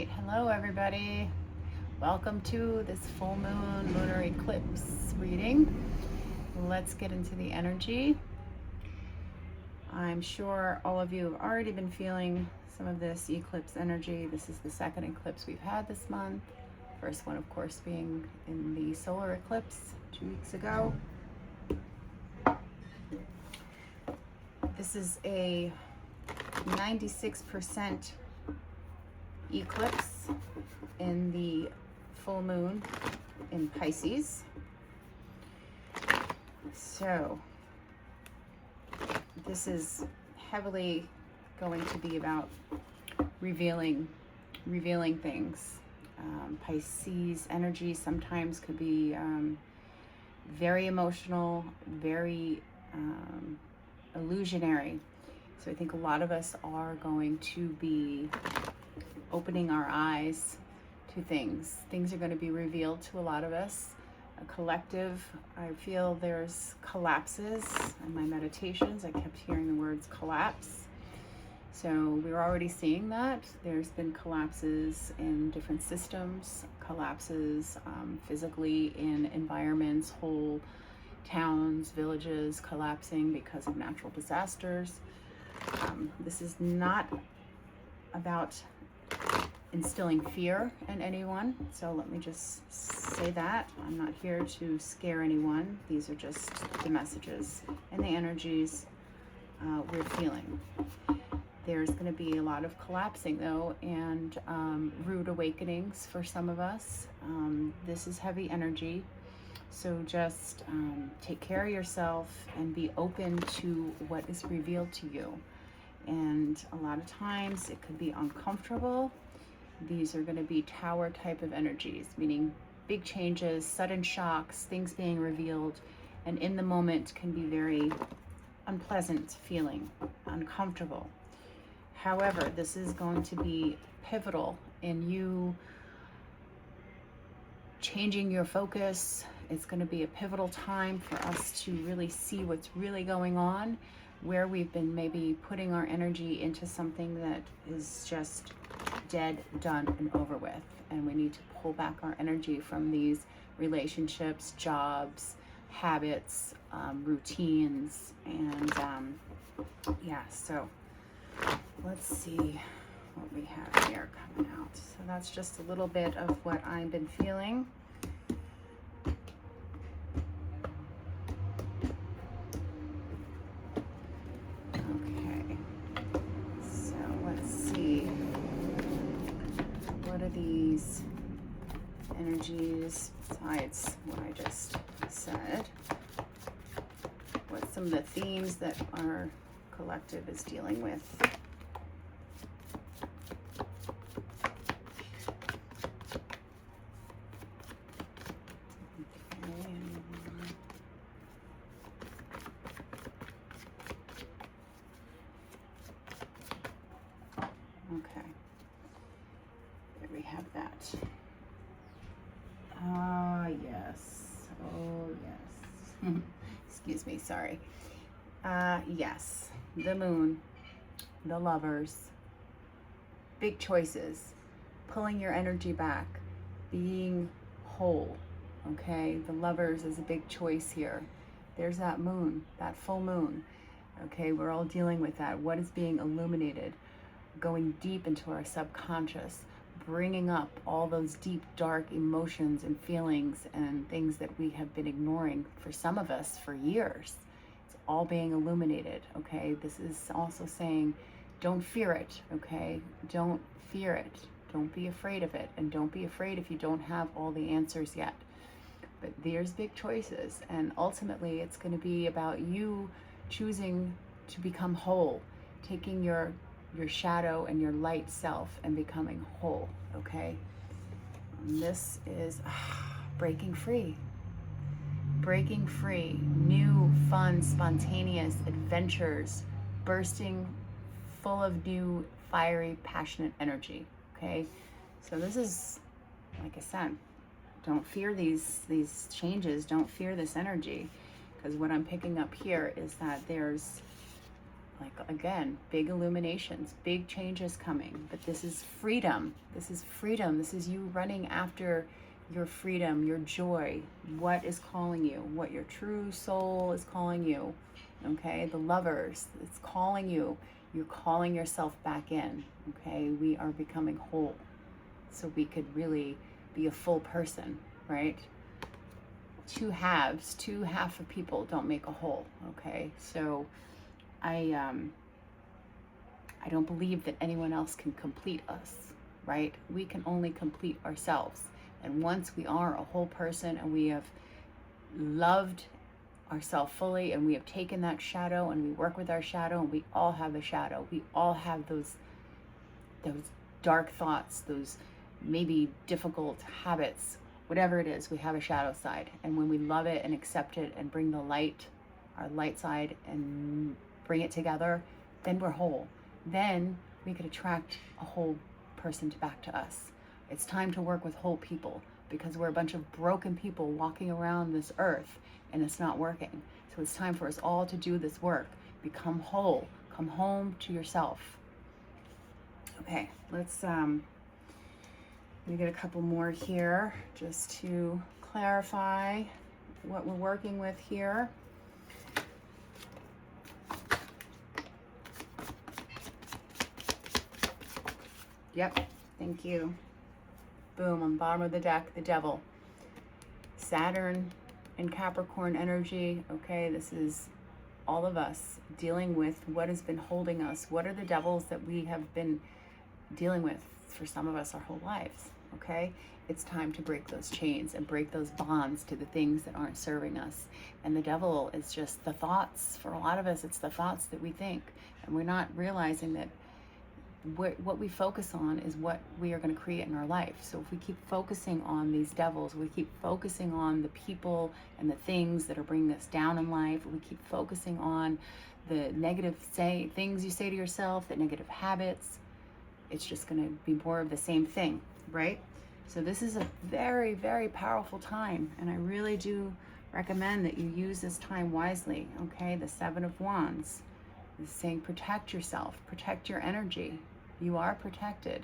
right, hello everybody. Welcome to this full moon lunar eclipse reading. Let's get into the energy. I'm sure all of you have already been feeling some of this eclipse energy. This is the second eclipse we've had this month. First one, of course, being in the solar eclipse 2 weeks ago. This is a 96% eclipse in the full moon in Pisces. So this is heavily going to be about revealing things. Pisces energy sometimes could be very emotional, very illusionary. So I think a lot of us are going to be opening our eyes to things. Things are going to be revealed to a lot of us. A collective, I feel there's collapses. In my meditations, I kept hearing the words collapse. So we're already seeing that. There's been collapses in different systems, collapses physically in environments, whole towns, villages collapsing because of natural disasters. This is not about instilling fear in anyone, so let me just say that. I'm not here to scare anyone. These are just the messages and the energies we're feeling. There's going to be a lot of collapsing though, and rude awakenings for some of us. This is heavy energy, so just take care of yourself and be open to what is revealed to you. And a lot of times it could be uncomfortable. These are going to be tower type of energies, meaning big changes, sudden shocks, things being revealed, and in the moment can be very unpleasant feeling, uncomfortable. However, this is going to be pivotal in you changing your focus. It's going to be a pivotal time for us to really see what's really going on, where we've been maybe putting our energy into something that is just dead, done, and over with. And we need to pull back our energy from these relationships, jobs, habits, routines, and yeah, so let's see what we have here coming out. So that's just a little bit of what I've been feeling. Okay, so let's see. What are these energies besides what I just said? What's some of the themes that our collective is dealing with? Okay, there we have that. Ah, yes. Oh, yes. Excuse me, sorry. Yes, the moon, the lovers, big choices, pulling your energy back, being whole, okay? The lovers is a big choice here. There's that moon, that full moon, okay? We're all dealing with that. What is being illuminated? Going deep into our subconscious, bringing up all those deep, dark emotions and feelings and things that we have been ignoring for some of us for years. It's all being illuminated, okay? This is also saying, don't fear it, okay? Don't fear it. Don't be afraid of it. And don't be afraid if you don't have all the answers yet. But there's big choices. And ultimately, it's going to be about you choosing to become whole, taking your shadow and your light self and becoming whole, okay? And this is breaking free. Breaking free. New, fun, spontaneous adventures, bursting full of new, fiery, passionate energy, okay? So this is, like I said, don't fear these changes. Don't fear this energy, because what I'm picking up here is that there's Like, again, big illuminations, big changes coming, but this is freedom. This is freedom. This is you running after your freedom, your joy, what is calling you, what your true soul is calling you, okay? The lovers, it's calling you. You're calling yourself back in, okay? We are becoming whole, so we could really be a full person, right? Two half of people don't make a whole, okay? So I don't believe that anyone else can complete us, right? We can only complete ourselves. And once we are a whole person and we have loved ourselves fully and we have taken that shadow and we work with our shadow, and we all have a shadow. We all have those dark thoughts, those maybe difficult habits, whatever it is, we have a shadow side. And when we love it and accept it and bring the light, our light side, and bring it together, then we're whole. Then we could attract a whole person back to us. It's time to work with whole people, because we're a bunch of broken people walking around this earth and it's not working. So it's time for us all to do this work. Become whole. Come home to yourself. Okay, let's let me get a couple more here just to clarify what we're working with here. Yep, thank you. Boom, on the bottom of the deck, the devil. Saturn and Capricorn energy, okay, this is all of us dealing with what has been holding us. What are the devils that we have been dealing with for some of us our whole lives, okay? It's time to break those chains and break those bonds to the things that aren't serving us. And the devil is just the thoughts. For a lot of us, it's the thoughts that we think. And we're not realizing that what we focus on is what we are going to create in our life. So if we keep focusing on these devils, we keep focusing on the people and the things that are bringing us down in life, we keep focusing on the negative things you say to yourself, the negative habits, it's just going to be more of the same thing, right? So this is a very, very powerful time, and I really do recommend that you use this time wisely, okay? The Seven of Wands is saying protect yourself, protect your energy. You are protected,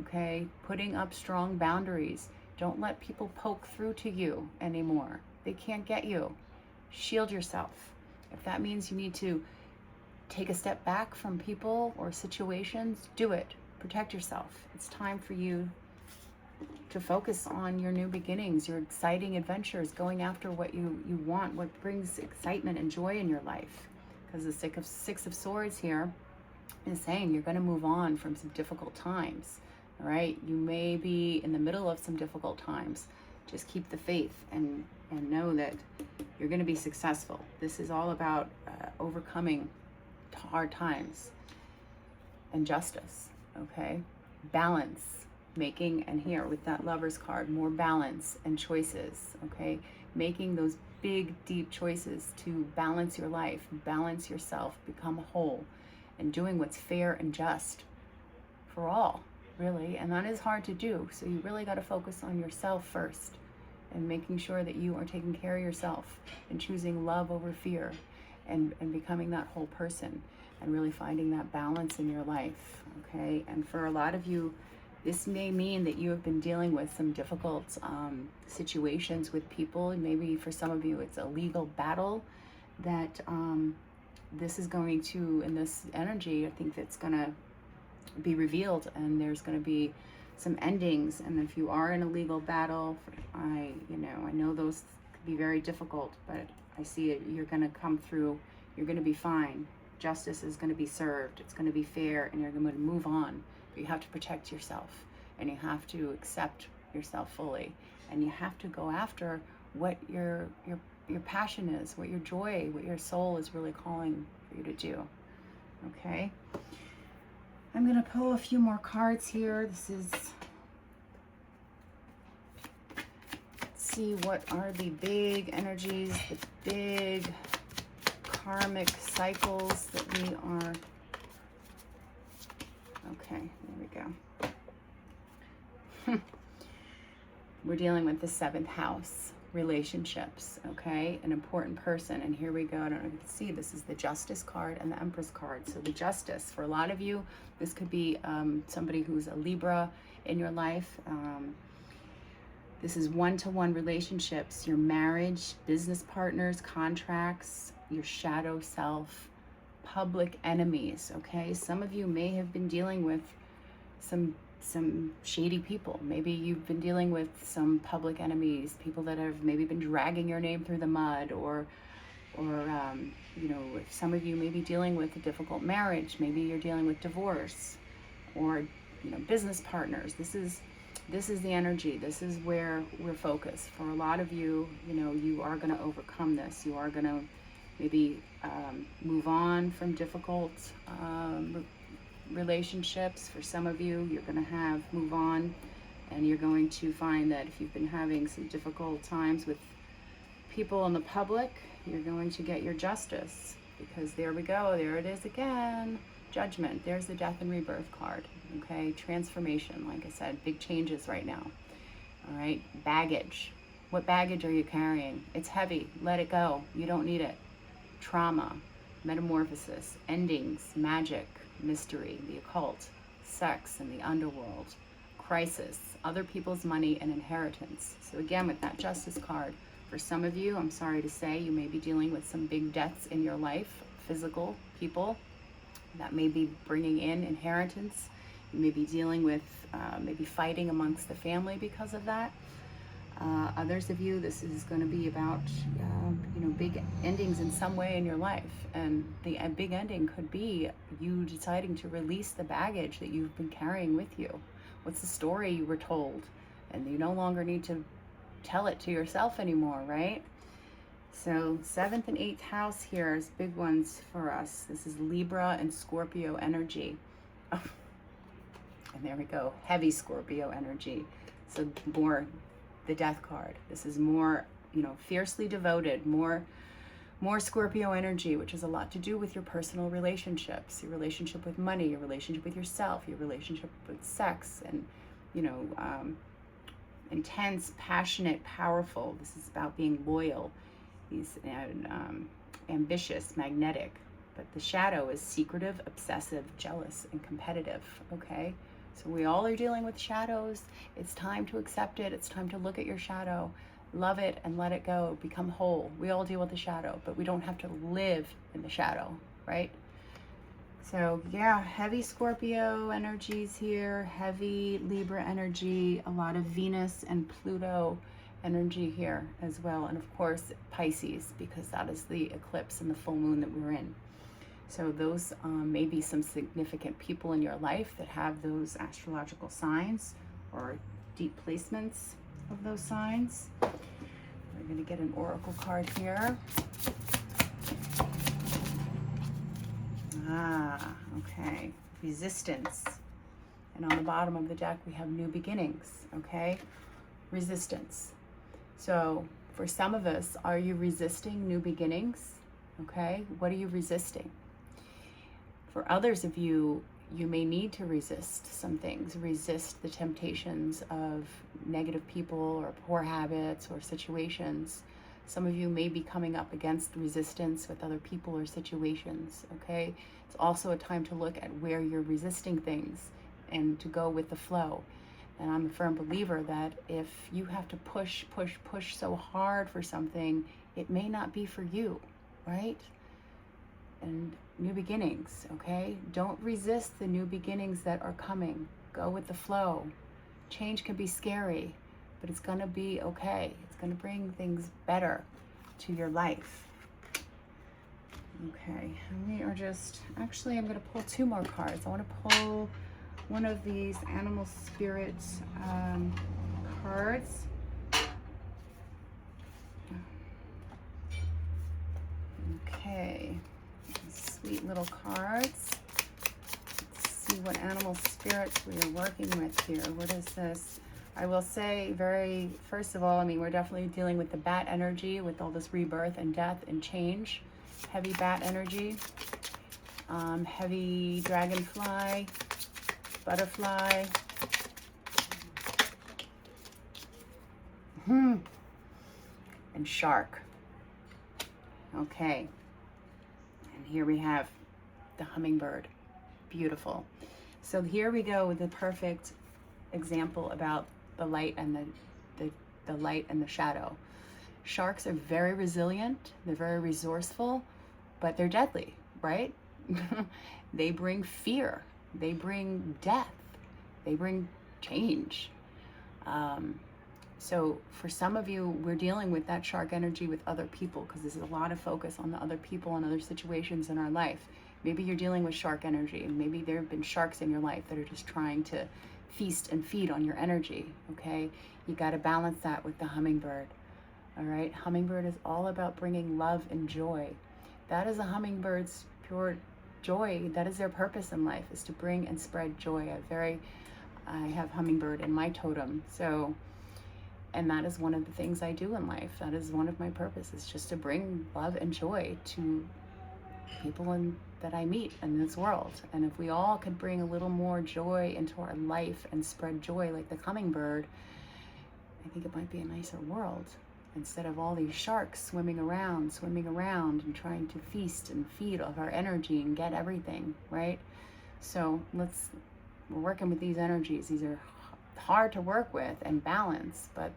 okay? Putting up strong boundaries. Don't let people poke through to you anymore. They can't get you. Shield yourself. If that means you need to take a step back from people or situations, do it. Protect yourself. It's time for you to focus on your new beginnings, your exciting adventures, going after what you want, what brings excitement and joy in your life. Because the Six of Swords here is saying you're going to move on from some difficult times, all right? You may be in the middle of some difficult times. Just keep the faith and know that you're going to be successful. This is all about overcoming hard times and justice, okay? Balance, making, and here with that Lover's card, more balance and choices, okay? Making those big, deep choices to balance your life, balance yourself, become whole, and doing what's fair and just for all, really. And that is hard to do. So you really got to focus on yourself first and making sure that you are taking care of yourself and choosing love over fear and becoming that whole person and really finding that balance in your life, okay? And for a lot of you, this may mean that you have been dealing with some difficult situations with people. And maybe for some of you, it's a legal battle that this is going to, in this energy, I think that's going to be revealed, and there's going to be some endings. And if you are in a legal battle, I know those could be very difficult, but I see it, you're going to come through, you're going to be fine. Justice is going to be served, it's going to be fair, and you're going to move on. But you have to protect yourself, and you have to accept yourself fully, and you have to go after what your passion is, what your joy, what your soul is really calling for you to do, okay? I'm going to pull a few more cards here. This is, let's see, what are the big energies, the big karmic cycles that we are, okay, there we go. We're dealing with the 7th house, relationships, okay? An important person. And here we go. I don't know if you can see, this is the Justice card and the Empress card. So the Justice, for a lot of you, this could be somebody who's a Libra in your life. This is one-to-one relationships, your marriage, business partners, contracts, your shadow self, public enemies, okay? Some of you may have been dealing with some shady people. Maybe you've been dealing with some public enemies, people that have maybe been dragging your name through the mud, or you know, some of you may be dealing with a difficult marriage. Maybe you're dealing with divorce, or, you know, business partners. This is the energy. This is where we're focused. For a lot of you, you know, you are going to overcome this. You are going to maybe move on from difficult relationships. For some of you, you're going to move on, and you're going to find that if you've been having some difficult times with people in the public, you're going to get your justice, because there we go, there it is again, Judgment. There's the Death and Rebirth card, okay? Transformation, like I said, big changes right now. All right, baggage. What baggage are you carrying? It's heavy. Let it go. You don't need it. Trauma, metamorphosis, endings, magic, mystery, the occult, sex and the underworld, crisis, other people's money and inheritance. So again, with that Justice card, for some of you, I'm sorry to say, you may be dealing with some big deaths in your life, physical people that may be bringing in inheritance. You may be dealing with maybe fighting amongst the family because of that. Others of you, this is going to be about you know, big endings in some way in your life, and the big ending could be you deciding to release the baggage that you've been carrying with you. What's the story you were told, and you no longer need to tell it to yourself anymore, right? So 7th and 8th house here is big ones for us. This is Libra and Scorpio energy. Oh. And there we go, heavy Scorpio energy. So more the Death card. This is more, you know, fiercely devoted, more Scorpio energy, which has a lot to do with your personal relationships, your relationship with money, your relationship with yourself, your relationship with sex, and, you know, intense, passionate, powerful. This is about being loyal. He's ambitious, magnetic. But the shadow is secretive, obsessive, jealous, and competitive, okay? So we all are dealing with shadows. It's time to accept it. It's time to look at your shadow, love it, and let it go. Become whole. We all deal with the shadow, but we don't have to live in the shadow, right? So yeah, heavy Scorpio energies here, heavy Libra energy, a lot of Venus and Pluto energy here as well. And of course, Pisces, because that is the eclipse and the full moon that we're in. So those may be some significant people in your life that have those astrological signs or deep placements of those signs. We're going to get an oracle card here. Ah, okay. Resistance. And on the bottom of the deck, we have new beginnings, okay? Resistance. So for some of us, are you resisting new beginnings? Okay, what are you resisting? For others of you, you may need to resist some things, resist the temptations of negative people or poor habits or situations. Some of you may be coming up against resistance with other people or situations, okay? It's also a time to look at where you're resisting things and to go with the flow. And I'm a firm believer that if you have to push so hard for something, it may not be for you, right? And new beginnings, okay? Don't resist the new beginnings that are coming. Go with the flow. Change can be scary, but it's gonna be okay. It's gonna bring things better to your life. Okay, we are just, actually I'm gonna pull 2 more cards. I wanna pull one of these animal spirit cards. Okay, sweet little cards. Let's see what animal spirits we are working with here. What is this? I will say first of all, I mean, we're definitely dealing with the bat energy with all this rebirth and death and change. Heavy bat energy, heavy dragonfly, butterfly. and shark. Okay, and here we have the hummingbird. Beautiful. So here we go with the perfect example about the light and the light and the shadow. Sharks are very resilient, they're very resourceful, but they're deadly, right? They bring fear, they bring death, they bring change. So for some of you, we're dealing with that shark energy with other people, because there's a lot of focus on the other people and other situations in our life. Maybe you're dealing with shark energy, and maybe there have been sharks in your life that are just trying to feast and feed on your energy, okay? You got to balance that with the hummingbird, all right? Hummingbird is all about bringing love and joy. That is a hummingbird's pure joy. That is their purpose in life, is to bring and spread joy. I have hummingbird in my totem, so, and that is one of the things I do in life. That is one of my purposes, just to bring love and joy to people that I meet in this world. And if we all could bring a little more joy into our life and spread joy like the hummingbird, I think it might be a nicer world, instead of all these sharks swimming around and trying to feast and feed off our energy and get everything, right? So we're working with these energies. These are hard to work with and balance, but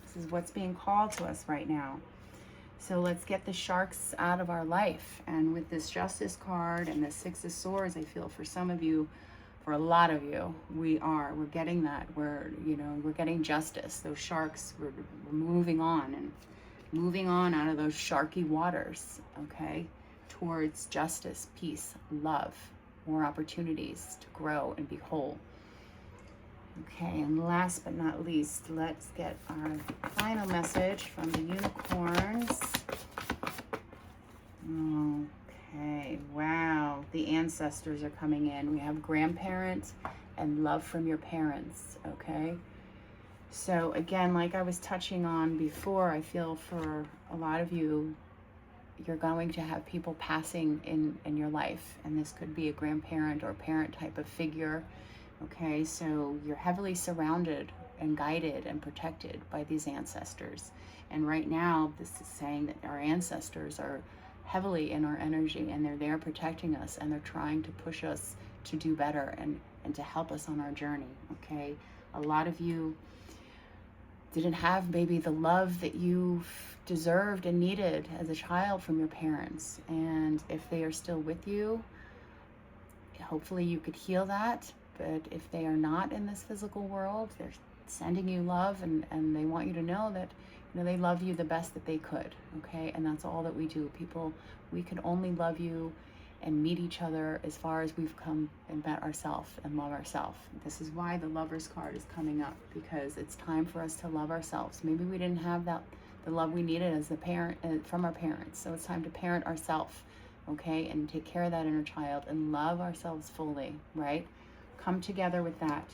this is what's being called to us right now. So let's get the sharks out of our life. And with this Justice card and the Six of Swords, I feel for some of you, for a lot of you, we're getting that. We're getting justice. Those sharks, we're moving on out of those sharky waters, okay, towards justice, peace, love, more opportunities to grow and be whole. Okay, and last but not least, let's get our final message from the unicorns. Okay, wow, the ancestors are coming in. We have grandparents and love from your parents, okay? So again, like I was touching on before, I feel for a lot of you, you're going to have people passing in your life, and this could be a grandparent or parent type of figure. Okay, so you're heavily surrounded and guided and protected by these ancestors. And right now, this is saying that our ancestors are heavily in our energy, and they're there protecting us, and they're trying to push us to do better and to help us on our journey, okay? A lot of you didn't have maybe the love that you deserved and needed as a child from your parents. And if they are still with you, hopefully you could heal that. But if they are not in this physical world, they're sending you love, and they want you to know that, they love you the best that they could, okay? And that's all that we do. People, we can only love you and meet each other as far as we've come and met ourselves and love ourselves. This is why the Lovers card is coming up, because it's time for us to love ourselves. Maybe we didn't have the love we needed as a parent from our parents, so it's time to parent ourselves, okay? And take care of that inner child and love ourselves fully, right? Come together with that.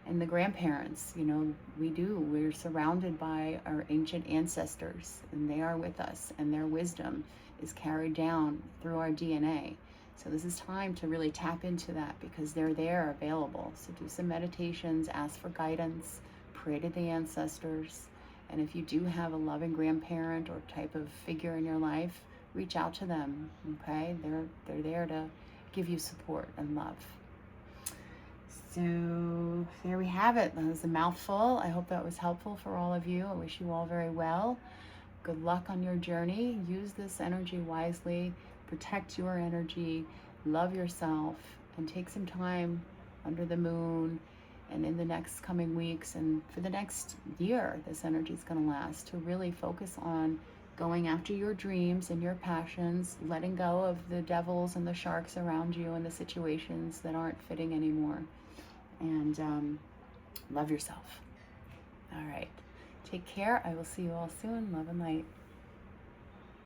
And the grandparents, we're surrounded by our ancient ancestors, and they are with us, and their wisdom is carried down through our DNA. So this is time to really tap into that, because they're there available. So do some meditations, ask for guidance, pray to the ancestors. And if you do have a loving grandparent or type of figure in your life, reach out to them, okay? They're there to give you support and love. So there we have it. That was a mouthful. I hope that was helpful for all of you. I wish you all very well. Good luck on your journey. Use this energy wisely. Protect your energy. Love yourself. And take some time under the moon and in the next coming weeks and for the next year, this energy is going to last, to really focus on going after your dreams and your passions, letting go of the devils and the sharks around you and the situations that aren't fitting anymore. And love yourself. All right. Take care. I will see you all soon. Love and light.